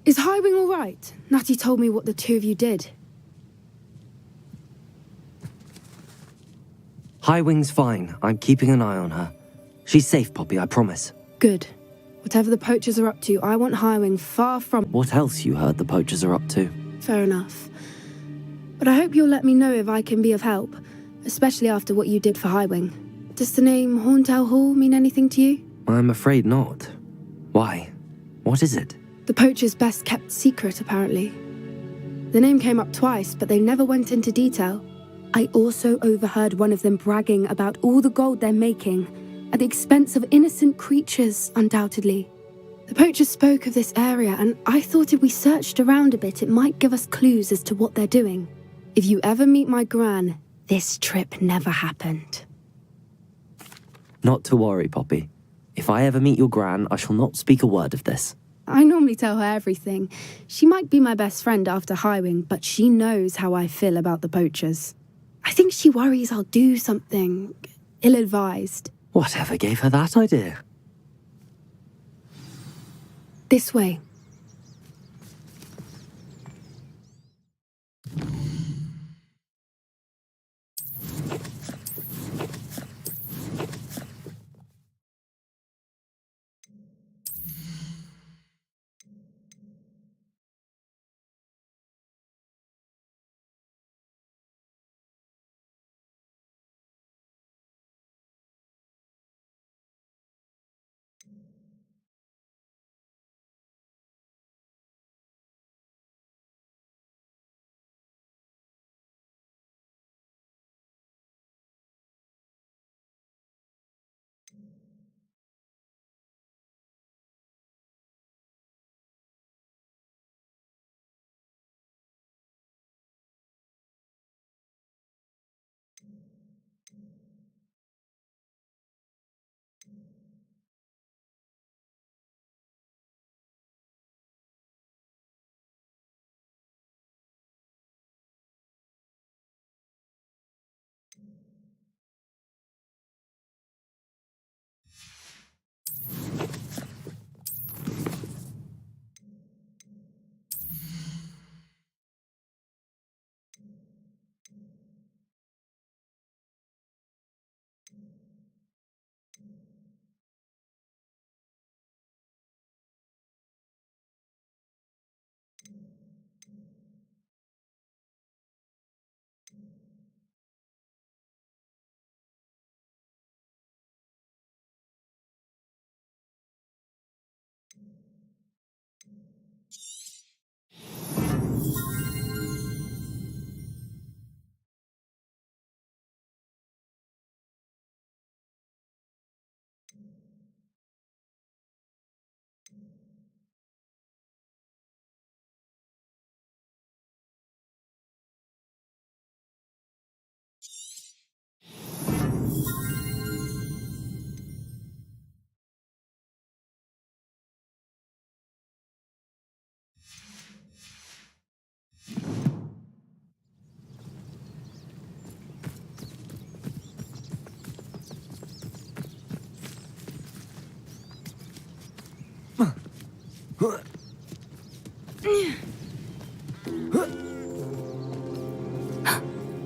Is Highwing all right? Natty told me what the two of you did. Highwing's fine. I'm keeping an eye on her. She's safe, Poppy, I promise. Good. Whatever the poachers are up to, I want Highwing far from... What else you heard the poachers are up to? Fair enough. But I hope you'll let me know if I can be of help, especially after what you did for Highwing. Does the name Horntail Hall mean anything to you? I'm afraid not. Why? What is it? The poachers' best-kept secret, apparently. The name came up twice, but they never went into detail. I also overheard one of them bragging about all the gold they're making, at the expense of innocent creatures, undoubtedly. The poachers spoke of this area, and I thought if we searched around a bit, it might give us clues as to what they're doing. If you ever meet my gran, this trip never happened. Not to worry, Poppy. If I ever meet your gran, I shall not speak a word of this. I normally tell her everything. She might be my best friend after Highwing, but she knows how I feel about the poachers. I think she worries I'll do something ill-advised. Whatever gave her that idea? This way.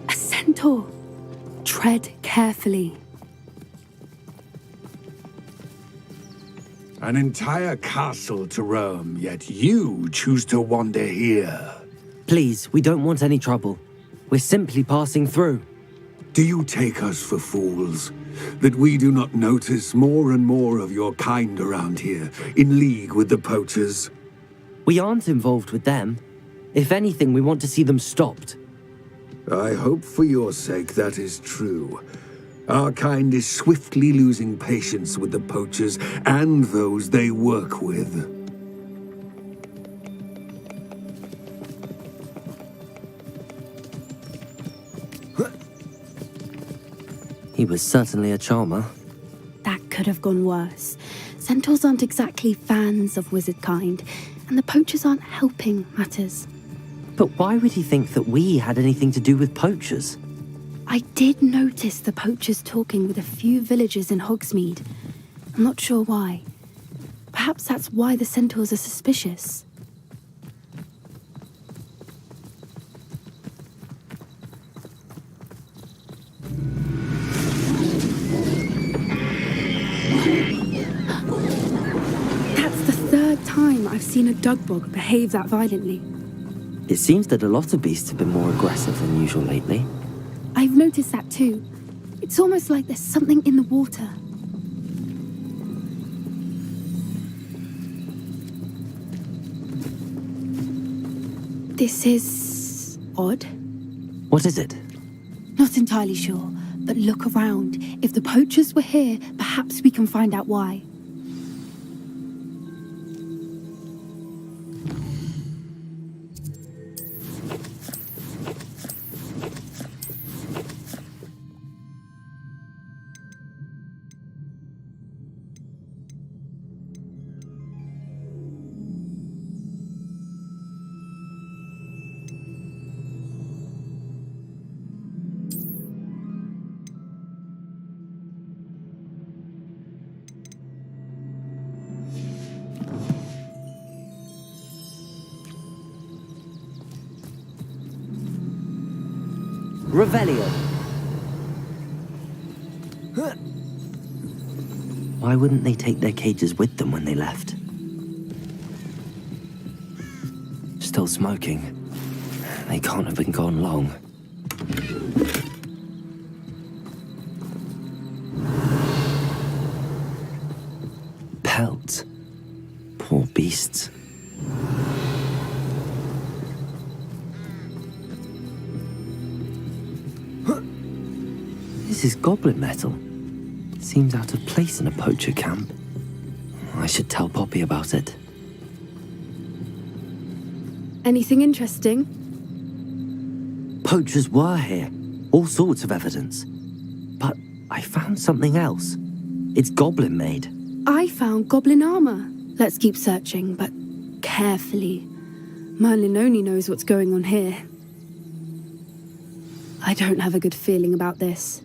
A centaur. Tread carefully. An entire castle to roam, yet you choose to wander here. Please, we don't want any trouble. We're simply passing through. Do you take us for fools? That we do not notice more and more of your kind around here, in league with the poachers? We aren't involved with them. If anything, we want to see them stopped. I hope for your sake that is true. Our kind is swiftly losing patience with the poachers and those they work with. He was certainly a charmer. That could have gone worse. Centaurs aren't exactly fans of wizard kind, and the poachers aren't helping matters. But why would he think that we had anything to do with poachers? I did notice the poachers talking with a few villagers in Hogsmeade. I'm not sure why. Perhaps that's why the centaurs are suspicious. time I've seen a dugbog behave that violently. It seems that a lot of beasts have been more aggressive than usual lately. I've noticed that too. It's almost like there's something in the water. This is odd. What is it? Not entirely sure, but look around. If the poachers were here, perhaps we can find out why. Revelio! Why wouldn't they take their cages with them when they left? Still smoking. They can't have been gone long. Pelts. Poor beasts. This is goblin metal. Seems out of place in a poacher camp. I should tell Poppy about it. Anything interesting? Poachers were here. All sorts of evidence. But I found something else. It's goblin made. I found goblin armor. Let's keep searching, but carefully. Merlin only knows what's going on here. I don't have a good feeling about this.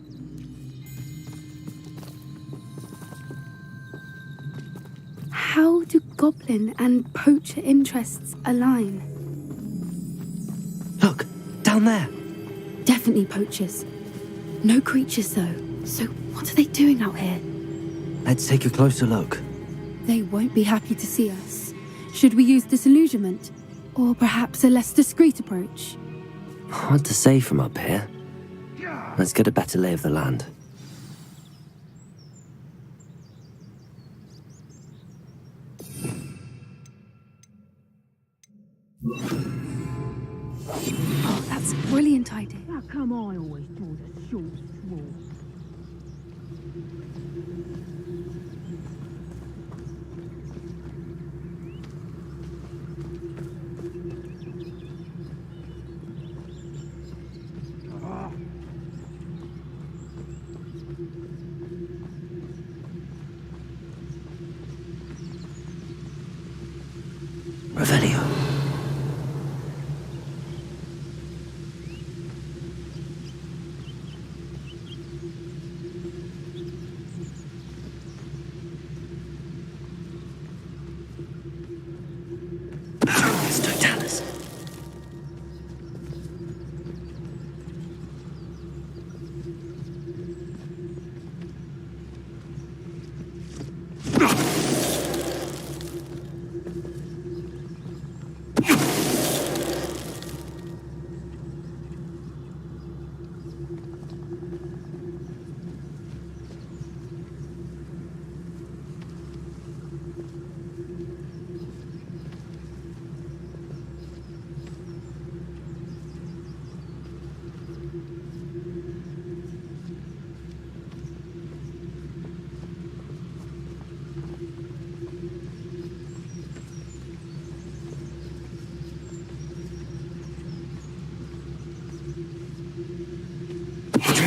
How do goblin and poacher interests align? Look, down there. Definitely poachers. No creatures, though. So what are they doing out here? Let's take a closer look. They won't be happy to see us. Should we use disillusionment? Or perhaps a less discreet approach? Hard to say from up here. Let's get a better lay of the land. Oh, that's a brilliant idea. How come I always draw the short straw? Revelio. It's Totalis.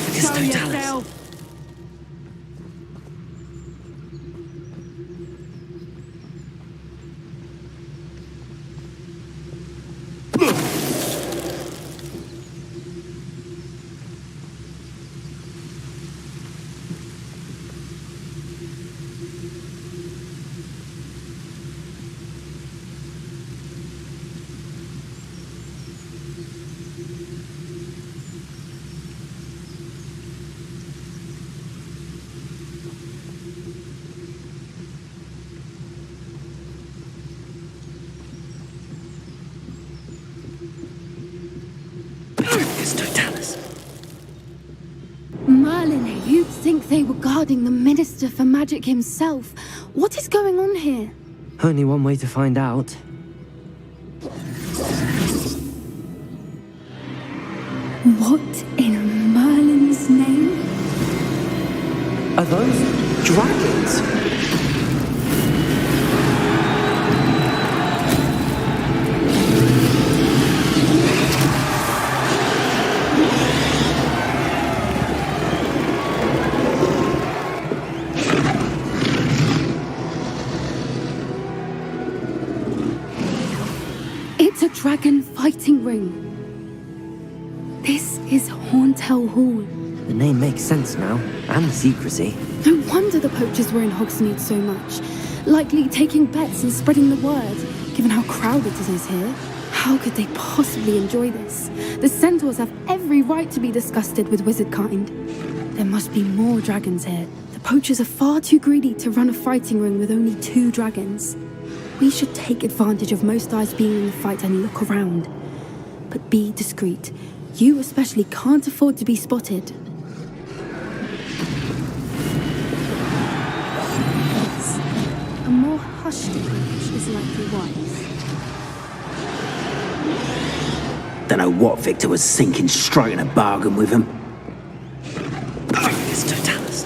It's Totalis. Totalis. Merlin, you'd think they were guarding the Minister for Magic himself. What is going on here? Only one way to find out. What in Merlin's name? Are those dragons? It's a dragon fighting ring. This is Horntail Hall. The name makes sense now, and the secrecy. No wonder the poachers were in Hogsmeade so much. Likely taking bets and spreading the word, given how crowded it is here. How could they possibly enjoy this? The centaurs have every right to be disgusted with wizard kind. There must be more dragons here. The poachers are far too greedy to run a fighting ring with only 2 dragons. We should take advantage of most eyes being in the fight and look around. But be discreet. You especially can't afford to be spotted. Yes. A more hushed approach is likely wise. Don't know what Victor was thinking, striking a bargain with him. It's Totalis.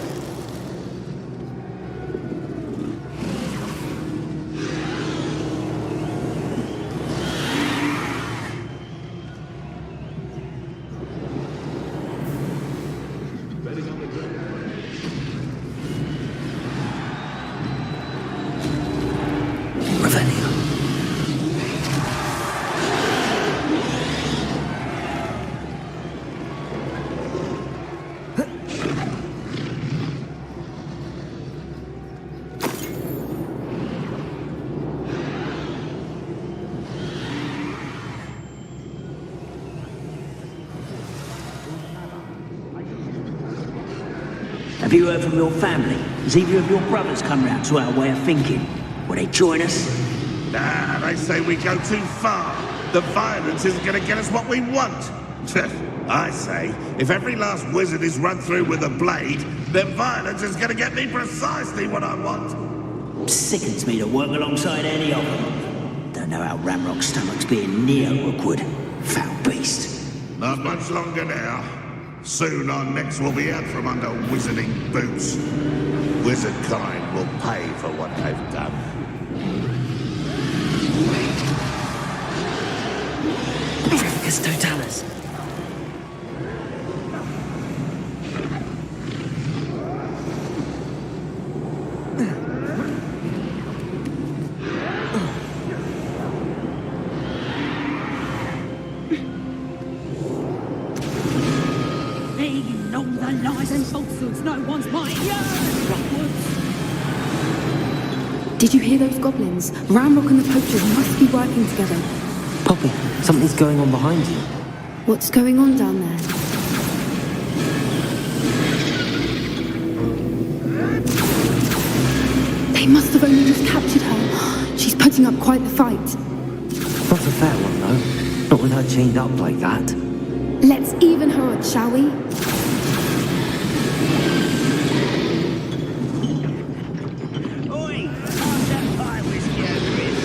Have you heard from your family? Has either of your brothers come round to our way of thinking? Will they join us? Nah, they say we go too far. The violence isn't going to get us what we want. I say, if every last wizard is run through with a blade, then violence is going to get me precisely what I want. Sickens me to work alongside any of them. Don't know how Ramrock's stomach's being near Rookwood. Foul beast. Not much longer now. Soon our necks will be out from under wizarding boots. Wizard kind will pay for what they've done. It's Totalis. Lies and falsehoods, no one's might. Did you hear those goblins? Ramrock and the poachers must be working together. Poppy, something's going on behind you. What's going on down there? They must have only just captured her. She's putting up quite the fight. Not a fair one, though. Not with her chained up like that. Let's even her odds, shall we? Oi! Pass that pie whiskey over here.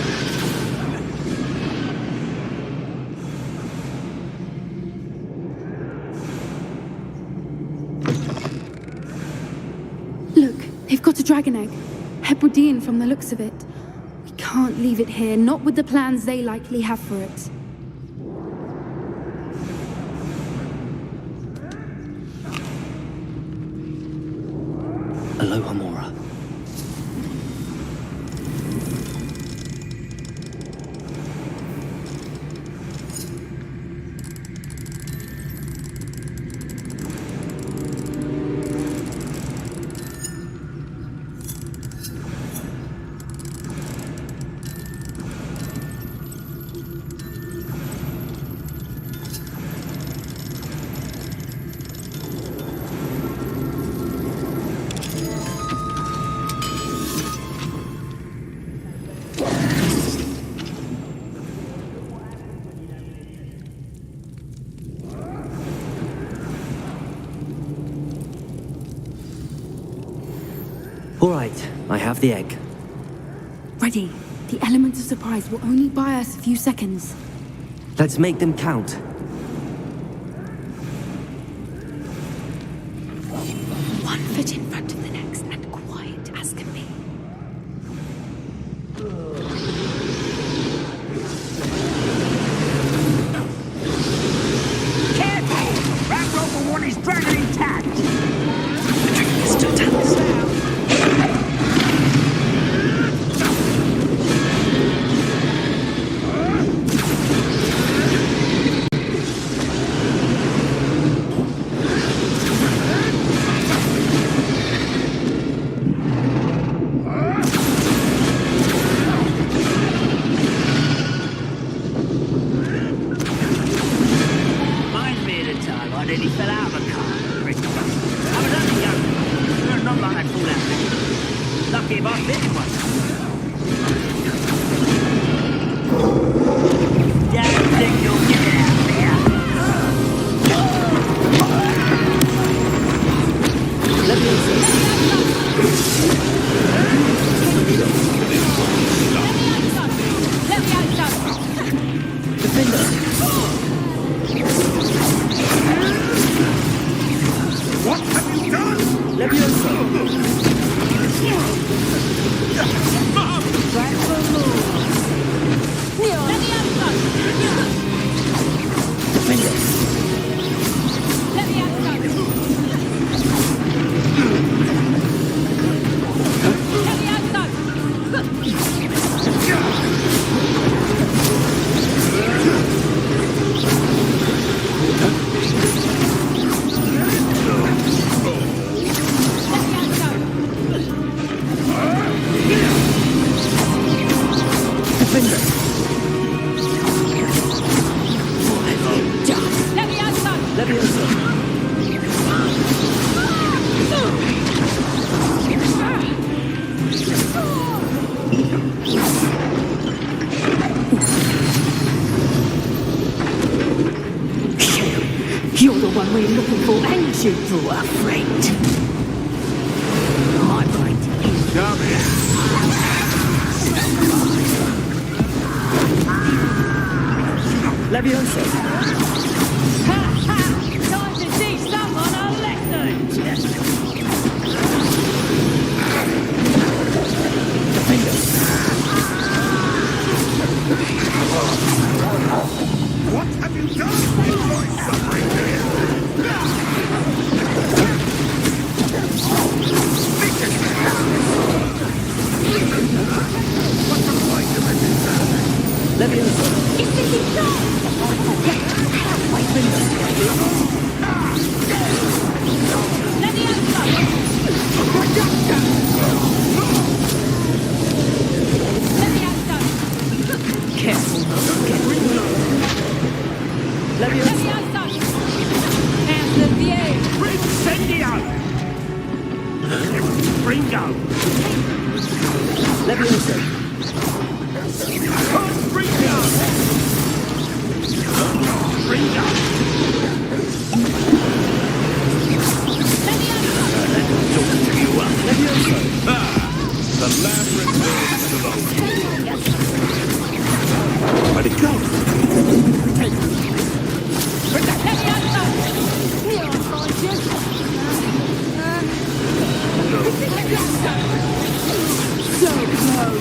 Look, they've got a dragon egg. Hebridean from the looks of it. We can't leave it here, not with the plans they likely have for it. Aloha Mora. All right, I have the egg. Ready. The element of surprise will only buy us a few seconds. Let's make them count. One foot in front of the next and quiet as can be. Careful! Ramrock will want his dragon intact! Still tense now. Reminds me of the time I nearly fell out of a car. I was only young. Not like I'd fall out. Lucky if I fit in one. Damn thing you'll get out there. Let me insist. Defender. What have you done? Leviosa. You're the one we're looking for, ain't you? You're afraid. My mind is Come here. Leviosa. ha ha! Time to teach someone a lesson. What have you done? Enjoy suffering, do you? What's the point of it? Leviosa. Careful. Leviosa. Incendio! Ringo! Leviosa. Ringo! Ringo! Leviosa. The lamb returns to the where'd it go? So close.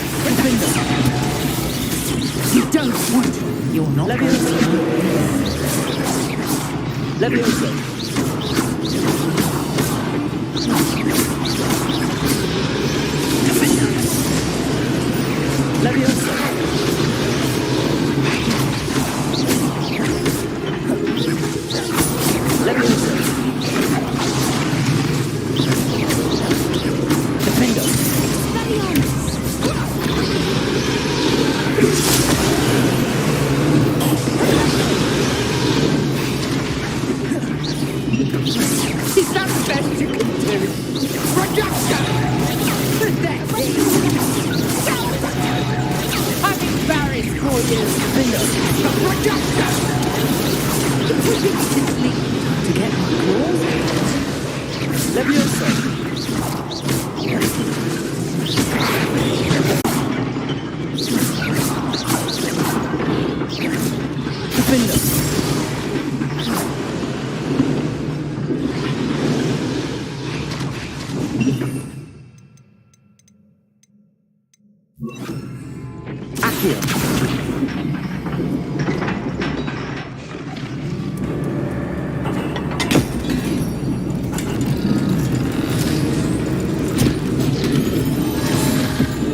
You don't want it. You're not Leviosa. Leviosa. Leviosa. Leviosa. Defender. Is that the best you can do? Production! I'm embarrassed for you. Production! To get my claws? Leviosa.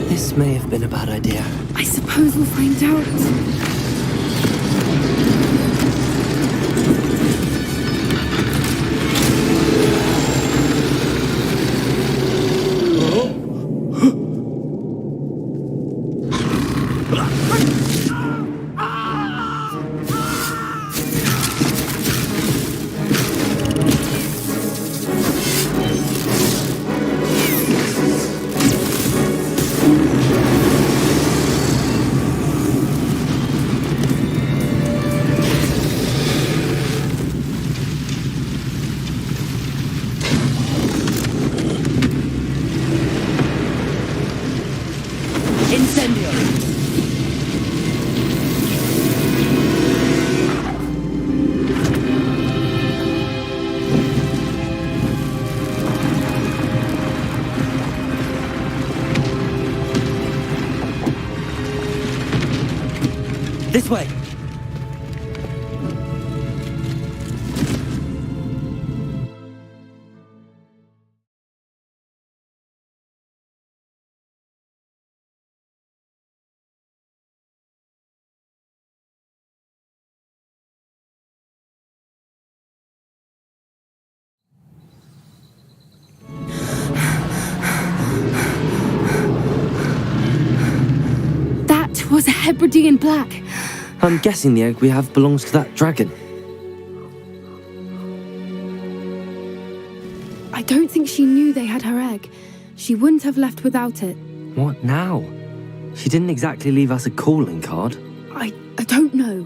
This may have been a bad idea. I suppose we'll find out. This way! That was a Hebridean black. I'm guessing the egg we have belongs to that dragon. I don't think she knew they had her egg. She wouldn't have left without it. What now? She didn't exactly leave us a calling card. I don't know.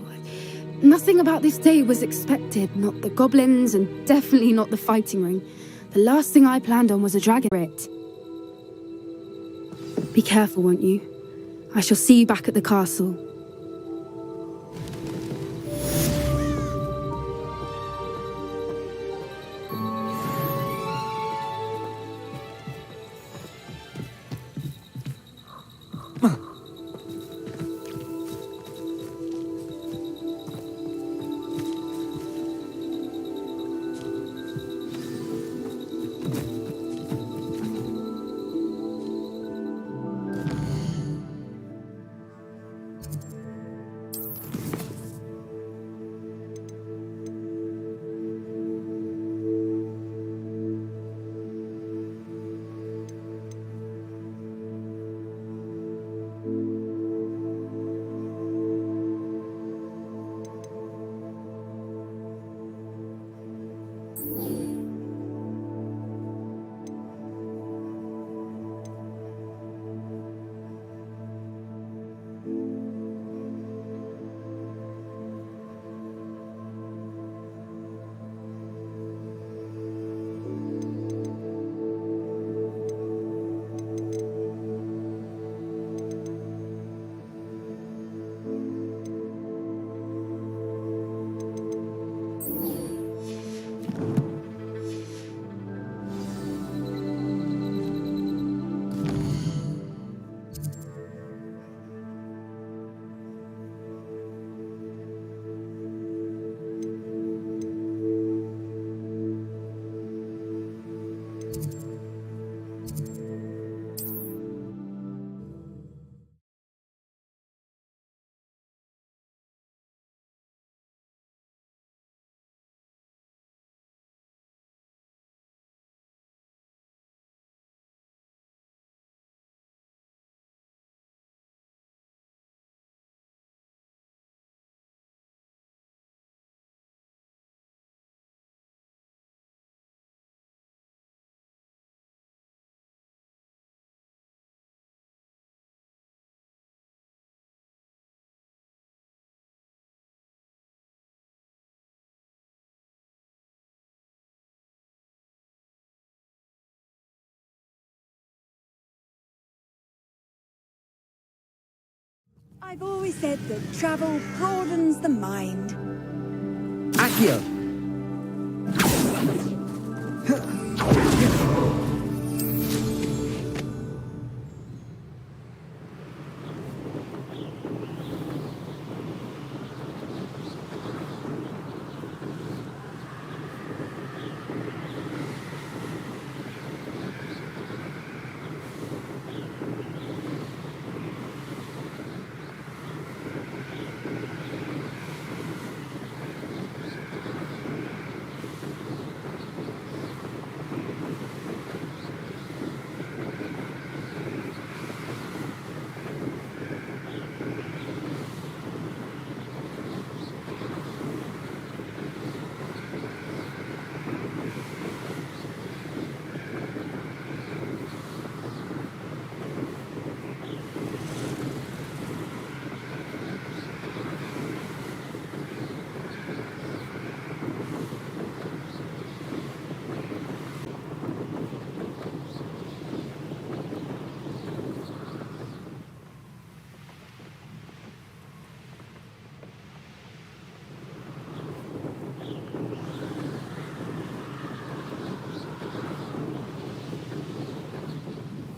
Nothing about this day was expected. Not the goblins, and definitely not the fighting ring. The last thing I planned on was a dragon writ. Be careful, won't you? I shall see you back at the castle. I've always said that travel broadens the mind. Accio!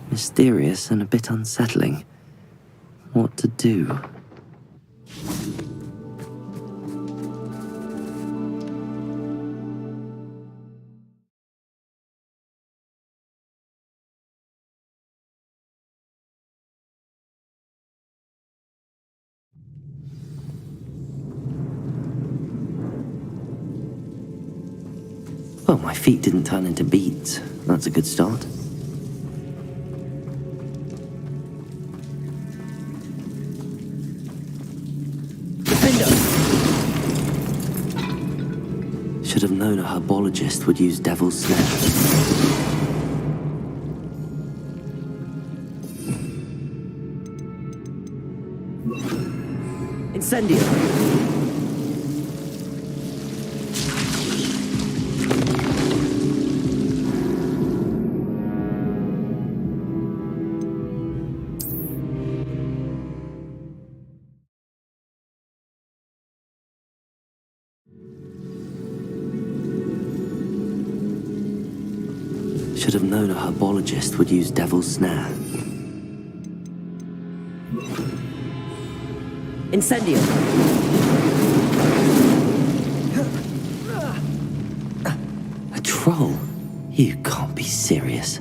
Mysterious and a bit unsettling. What to do? Well, my feet didn't turn into beads. That's a good start. Should have known a herbologist would use devil's snare. Incendio! Should have known a herbologist would use devil's snare. Incendio! A troll? You can't be serious.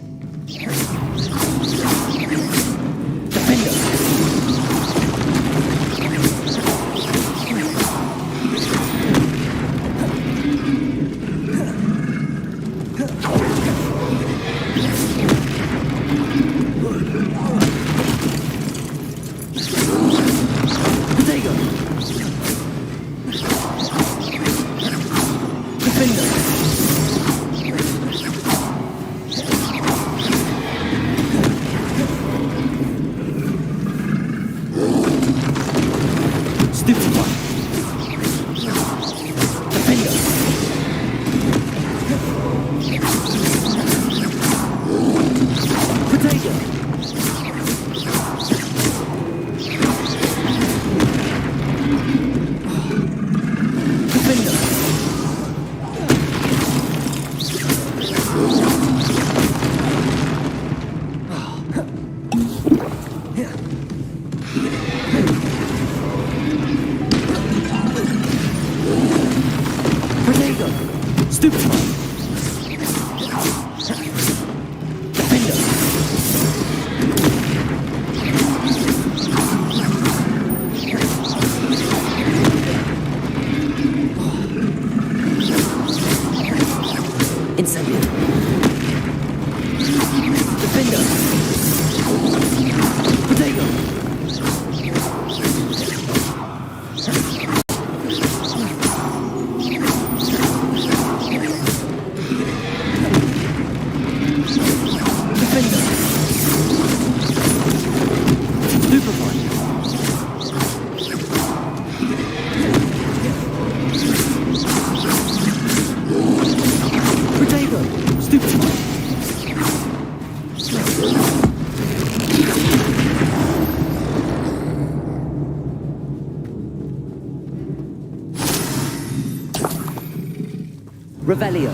Revelio.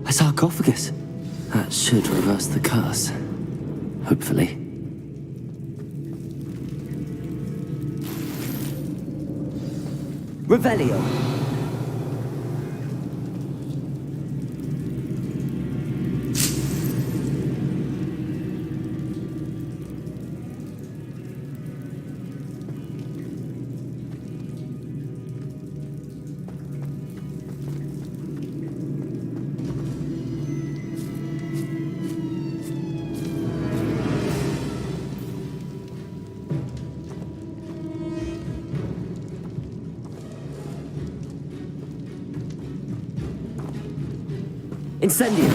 A sarcophagus. That should reverse the curse. Hopefully. Revelio. Incendio!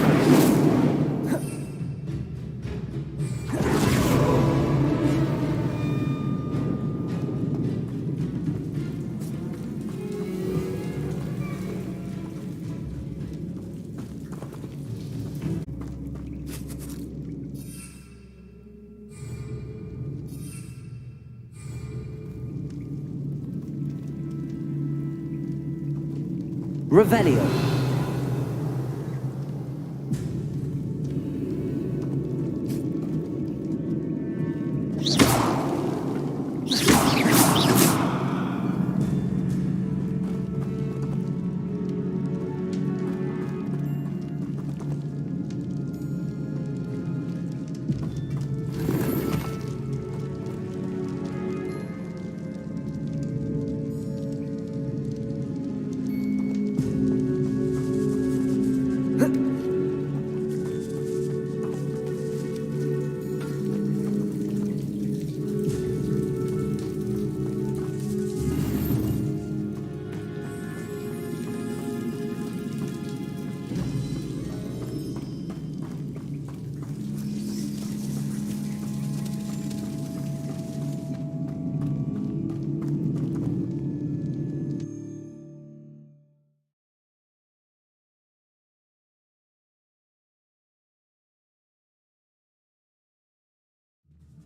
Revelio.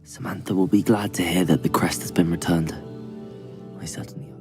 Samantha will be glad to hear that the crest has been returned. I certainly hope.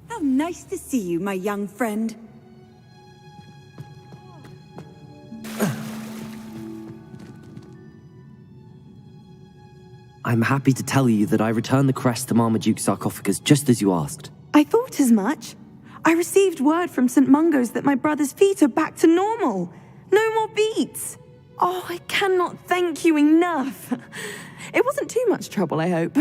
How nice to see you, my young friend. I'm happy to tell you that I returned the crest to Marmaduke's sarcophagus just as you asked. I thought as much. I received word from St. Mungo's that my brother's feet are back to normal. No more beats. Oh, I cannot thank you enough. It wasn't too much trouble, I hope.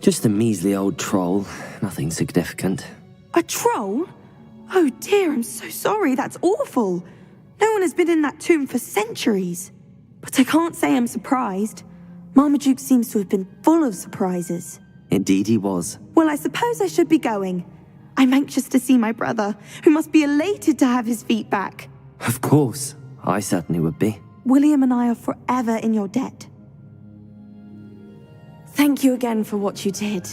Just a measly old troll. Nothing significant. A troll? Oh dear, I'm so sorry. That's awful. No one has been in that tomb for centuries. But I can't say I'm surprised. Marmaduke seems to have been full of surprises. Indeed he was. Well, I suppose I should be going. I'm anxious to see my brother, who must be elated to have his feet back. Of course. I certainly would be. William and I are forever in your debt. Thank you again for what you did.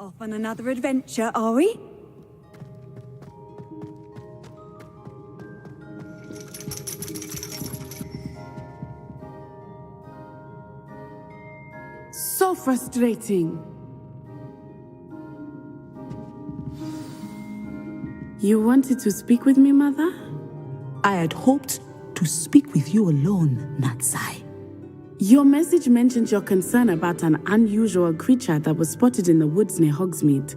Off on another adventure, are we? So frustrating. You wanted to speak with me, Mother? I had hoped to speak with you alone, Natsai. Your message mentioned your concern about an unusual creature that was spotted in the woods near Hogsmeade.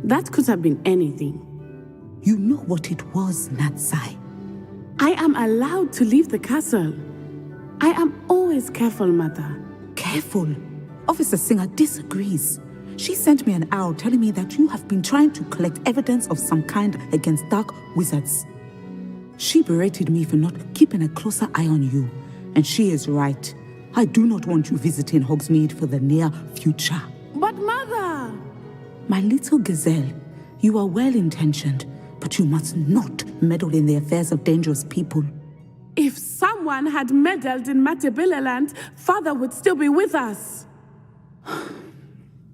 That could have been anything. You know what it was, Natsai. I am allowed to leave the castle. I am always careful, Mother. Careful. Officer Singer disagrees. She sent me an owl telling me that you have been trying to collect evidence of some kind against dark wizards. She berated me for not keeping a closer eye on you, and she is right. I do not want you visiting Hogsmeade for the near future. But Mother! My little gazelle, you are well-intentioned, but you must not meddle in the affairs of dangerous people. If someone had meddled in Matabeleland, Father would still be with us.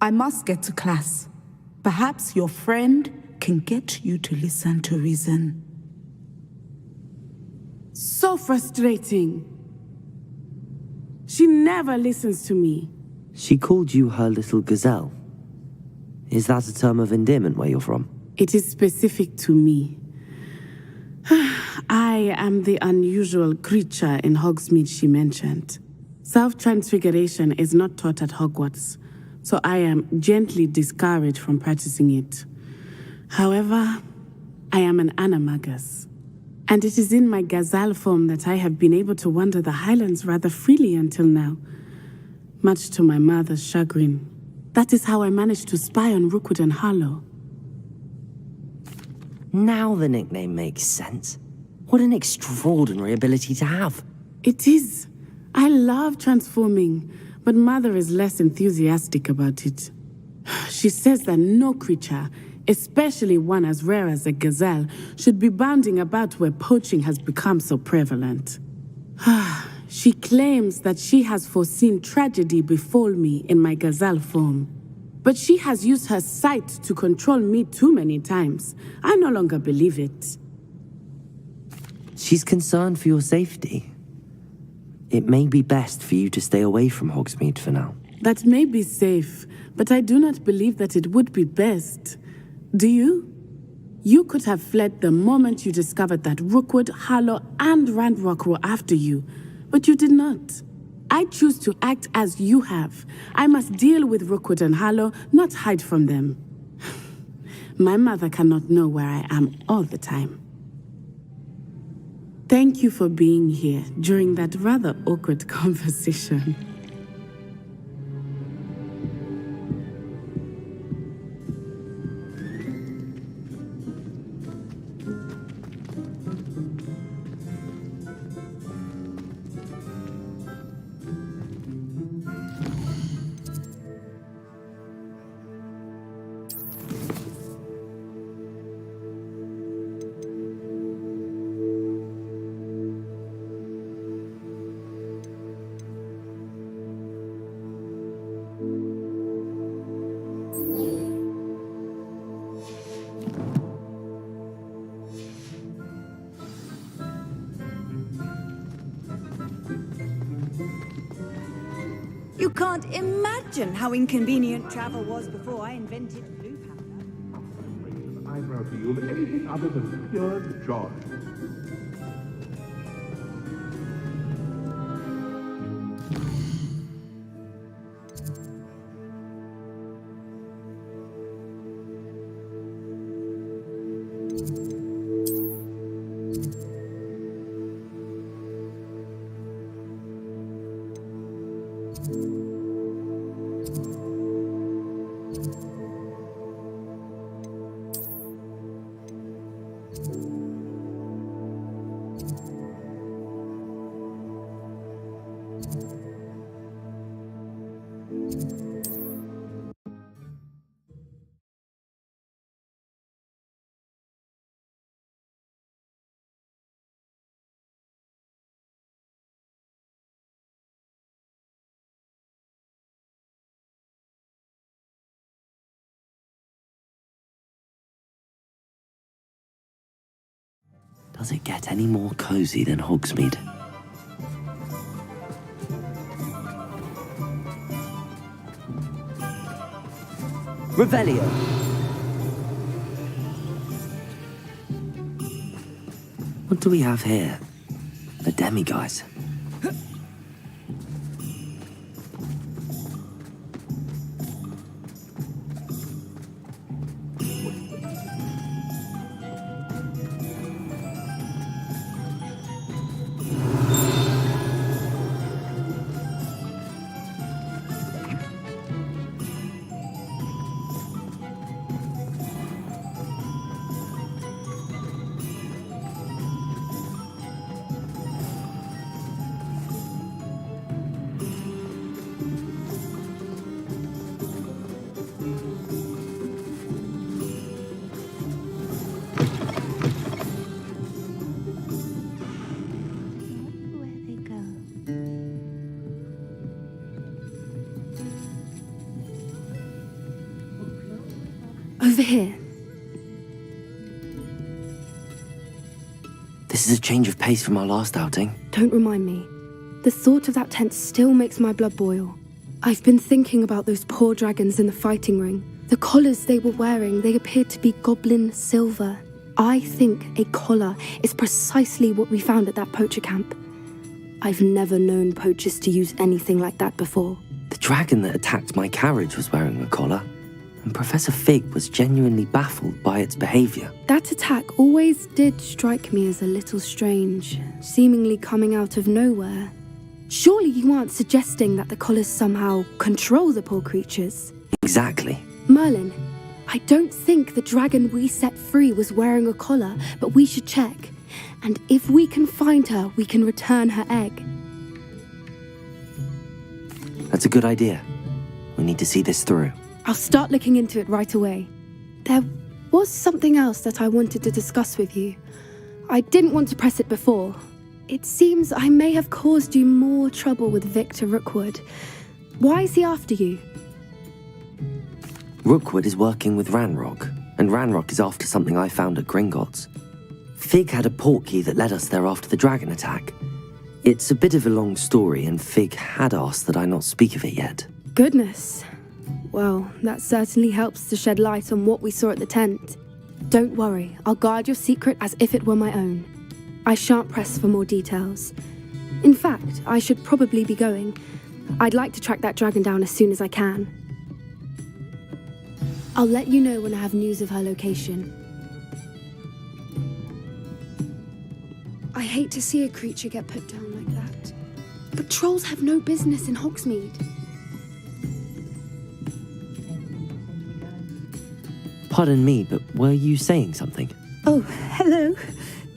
I must get to class. Perhaps your friend can get you to listen to reason. So frustrating. She never listens to me. She called you her little gazelle. Is that a term of endearment where you're from? It is specific to me. I am the unusual creature in Hogsmeade she mentioned. Self-transfiguration is not taught at Hogwarts, so I am gently discouraged from practicing it. However, I am an animagus, and it is in my gazelle form that I have been able to wander the Highlands rather freely until now, much to my mother's chagrin. That is how I managed to spy on Rookwood and Harlow. Now the nickname makes sense. What an extraordinary ability to have. It is. I love transforming, but Mother is less enthusiastic about it. She says that no creature, especially one as rare as a gazelle, should be bounding about where poaching has become so prevalent. She claims that she has foreseen tragedy befall me in my gazelle form. But she has used her sight to control me too many times. I no longer believe it. She's concerned for your safety. It may be best for you to stay away from Hogsmeade for now. That may be safe, but I do not believe that it would be best. Do you? You could have fled the moment you discovered that Rookwood, Harlow, and Ranrock were after you, but you did not. I choose to act as you have. I must deal with Rookwood and Harlow, not hide from them. My mother cannot know where I am all the time. Thank you for being here during that rather awkward conversation. You can't imagine how inconvenient travel was before I invented blue powder. Eyebrow to you of anything other than pure joy. Does it get any more cozy than Hogsmeade? Revelio! What do we have here? The demiguise. Over here. This is a change of pace from our last outing. Don't remind me. The thought of that tent still makes my blood boil. I've been thinking about those poor dragons in the fighting ring. The collars they were wearing, they appeared to be goblin silver. I think a collar is precisely what we found at that poacher camp. I've never known poachers to use anything like that before. The dragon that attacked my carriage was wearing a collar, and Professor Fig was genuinely baffled by its behavior. That attack always did strike me as a little strange, seemingly coming out of nowhere. Surely you aren't suggesting that the collars somehow control the poor creatures? Exactly. Merlin, I don't think the dragon we set free was wearing a collar, but we should check. And if we can find her, we can return her egg. That's a good idea. We need to see this through. I'll start looking into it right away. There was something else that I wanted to discuss with you. I didn't want to press it before. It seems I may have caused you more trouble with Victor Rookwood. Why is he after you? Rookwood is working with Ranrock, and Ranrock is after something I found at Gringotts. Fig had a portkey that led us there after the dragon attack. It's a bit of a long story, and Fig had asked that I not speak of it yet. Goodness. Well, that certainly helps to shed light on what we saw at the tent. Don't worry, I'll guard your secret as if it were my own. I shan't press for more details. In fact, I should probably be going. I'd like to track that dragon down as soon as I can. I'll let you know when I have news of her location. I hate to see a creature get put down like that. But trolls have no business in Hogsmeade. Pardon me, but were you saying something? Oh, hello.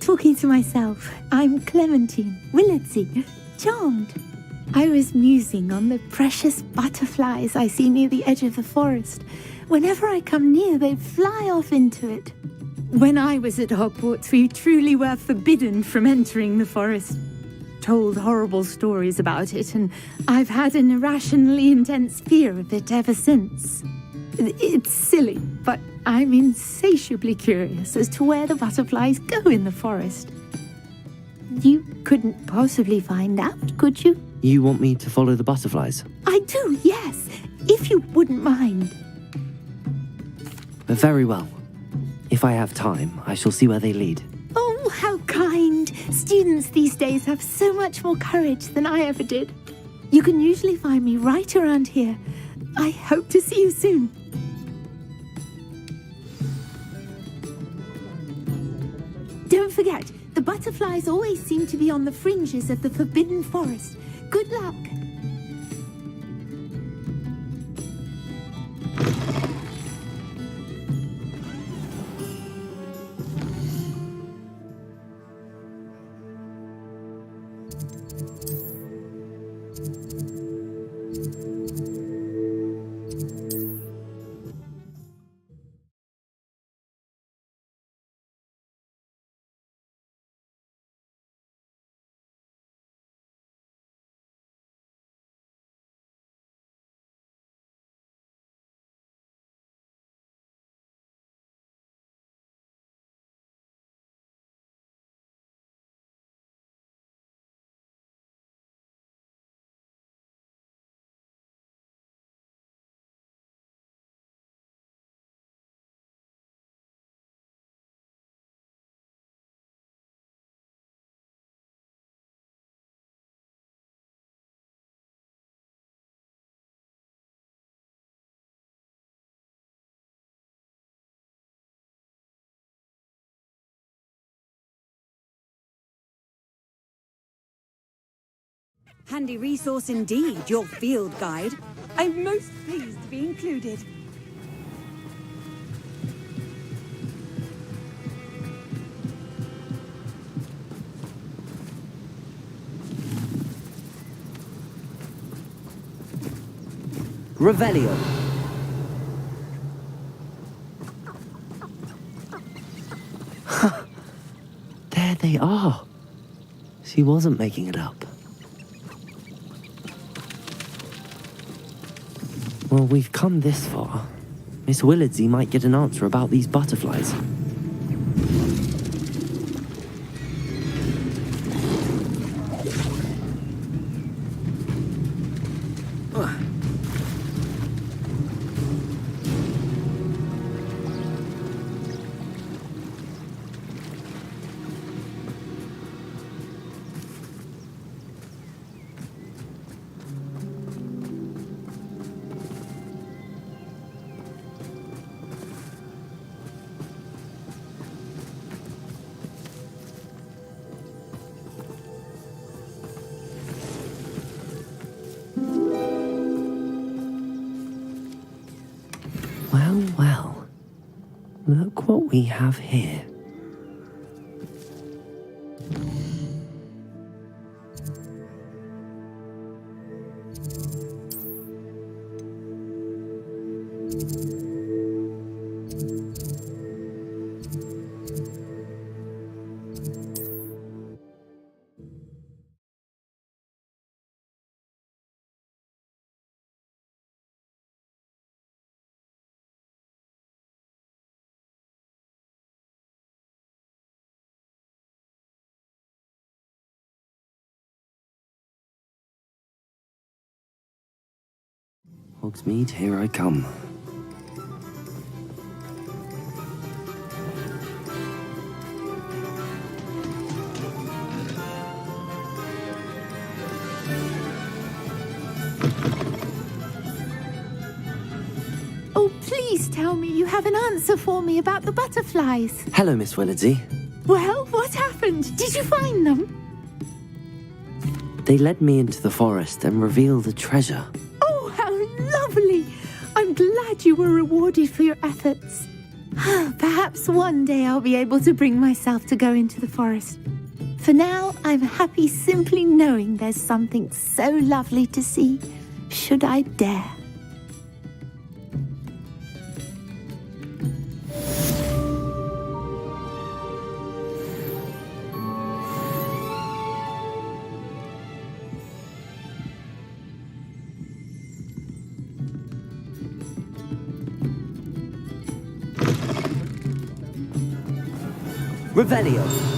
Talking to myself. I'm Clementine Willardsey. Charmed. I was musing on the precious butterflies I see near the edge of the forest. Whenever I come near, they fly off into it. When I was at Hogwarts, we truly were forbidden from entering the forest. Told horrible stories about it, and I've had an irrationally intense fear of it ever since. It's silly, but I'm insatiably curious as to where the butterflies go in the forest. You couldn't possibly find out, could you? You want me to follow the butterflies? I do, yes, if you wouldn't mind. Very well. If I have time, I shall see where they lead. Oh, how kind. Students these days have so much more courage than I ever did. You can usually find me right around here. I hope to see you soon. Don't forget, the butterflies always seem to be on the fringes of the Forbidden Forest. Good luck. Handy resource indeed, your field guide. I'm most pleased to be included. Revelio. There they are. She wasn't making it up. Well, we've come this far. Miss Willardsey might get an answer about these butterflies. Well, look what we have here. Hogsmeade, here I come. tell me you have an answer for me about the butterflies. Hello, Miss Willardsey. Well, what happened? Did you find them? They led me into the forest and revealed a treasure. Oh, how lovely! I'm glad you were rewarded for your efforts. Perhaps one day I'll be able to bring myself to go into the forest. For now, I'm happy simply knowing there's something so lovely to see, should I dare. Revelio.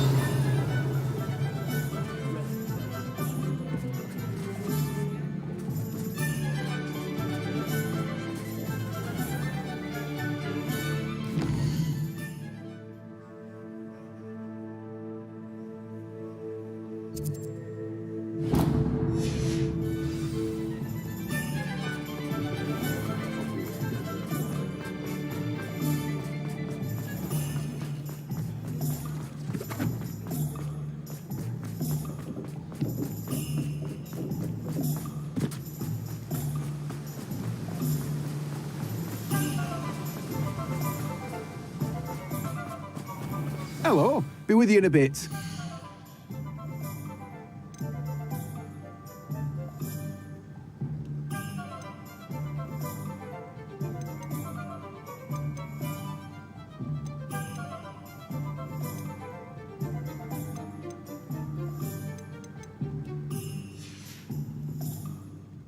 Hello. Be with you in a bit.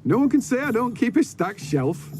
No one can say I don't keep a stacked shelf.